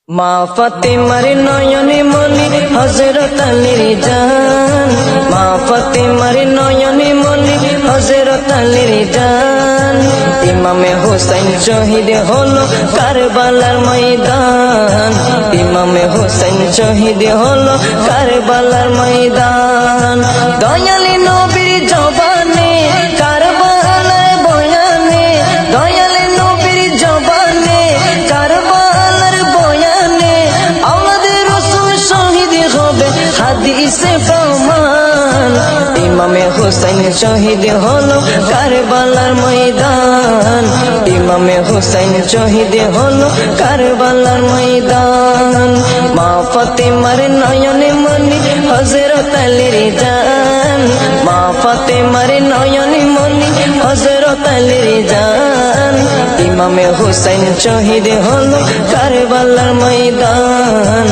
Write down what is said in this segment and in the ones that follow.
মা ফাতেমার নয়নে মনি হযরত আলীর জান, মা ফাতেমার নয়নে মনি হযরত আলীর জান। ইমামে হোসেন শহীদ হলো কারবালার ময়দান, ইমামে হোসেন শহীদ হলো কারবালার ময়দান। দয়ালি নবীর জবানে কারবালার বয়ানে, দয়ালি নবীর জবানে কারবালার বয়ানে আওলাদে রাসূল শহীদ হবে হাদিসে প্রমাণ। ইমামে হোসেন শহীদ হলো কারবালার ময়দান, ইমামে হোসেন শহীদ হলো কারবালার ময়দান। মা ফাতেমার নয়নে মনি হযরত আলীর জান, মা ফাতেমার নয়নে মনি হযরত আলীর জান। ইমামে হোসেন শহীদ হলো কারবালার ময়দান,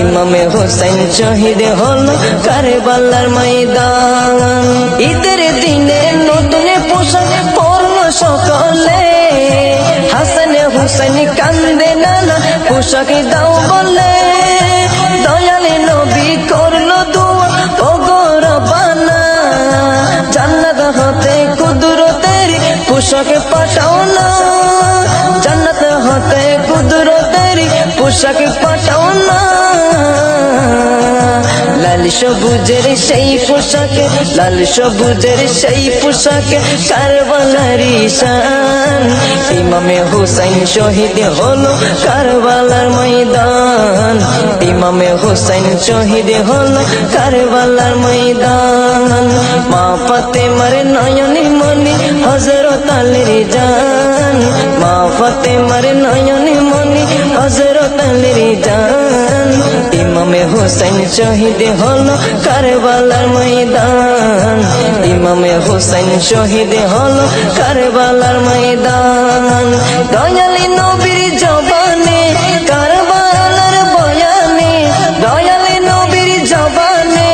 ইমামে হোসেন শহীদ হলো কারবালার ময়দান। ঈদের দিনে নতুন পোশাক পরলো সকলে, হাসান হুসেন কান্দে নানা পোশাক দাও বলে। দয়ালে নবী করলো দোয়া ও গো রব্বানা, জান্নাত হতে কুদরতের পোশাক পাঠাও না, জান্নাত হতে কুদরতের পোশাক পাঠাও না। লাল সবুজের সেই পোশাকে, লাল সবুজের সেই পোশাকে কারবালারি শান। ইমামে হোসেন শহীদ হলো কারবালার ময়দান, ইমামে হোসেন শহীদ হলো কারবালার ময়দান। মা ফাতেমার নয়নে মনি হযরত আলীর জান, মা ফাতেমার নয়নে মনি হযরত আলীর জান। ইমামে হোসেন শহীদ হলো কারবালার ময়দান, ইমামে হোসেন শহীদ হলো কারবালার ময়দান। দয়ালি নবীর জবানে কারবালার বয়ানে, দয়ালি নবীর জবানে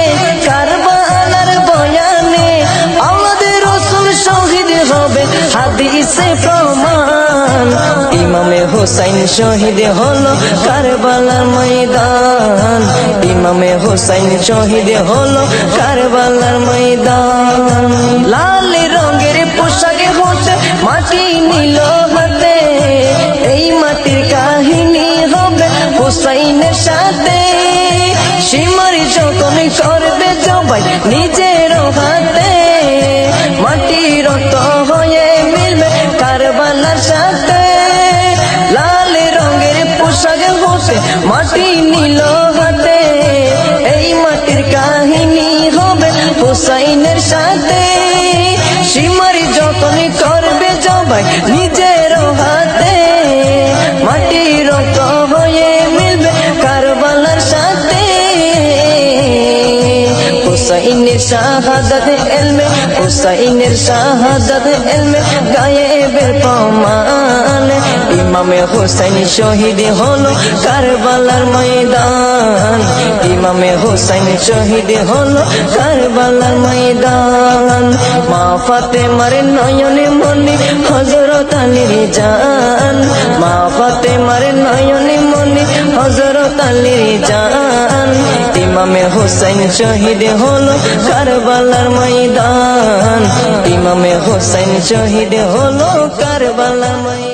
কারবালার বয়ানে আওলাদে রাসূল শহীদ হবে হাদিসে প্রমাণ। ইমামে হোসেন শহীদ হলো কারবালার ময়দান, ইমামে হোসেন শহীদ হলো কারবালার ময়দান। লাল রঙের পোশাকে হতে মাটি নিল হাতে, এই মাটির কাহিনী হবে হুসাইনের সাথে। সীমার যখন করবে জবাই নিজের হাতে, মাটির রক্ত হয়ে মিলবে কারবালার সাথে। লাল রঙের পোশাক হতে মাটি নিল হাতে, এই মাটির কাহিনী হবে হুসাইনের সাথে। সীমার যখন করবে জবাই নিজের হাতে, মাটির রক্ত হয়ে মিলবে কারবালার সাথে। হুসাইনের শাহাদাত ইলমে, হুসাইনের শাহাদাত ইলমে গায়েবের প্রমাণ। ইমামে হোসেন শহীদ হলো কারবালার ময়দান, ইমামে হোসেন শহীদ হলো কারবালার ময়দান। মা ফাতেমার নয়নে মনি হযরত আলীর জান, মা ফাতেমার নয়নে মনি হযরত আলীর জান। ইমামে হোসেন শহীদ হলো কারবালার ময়দান, ইমামে হোসেন শহীদ হলো কারবালার ময়দান।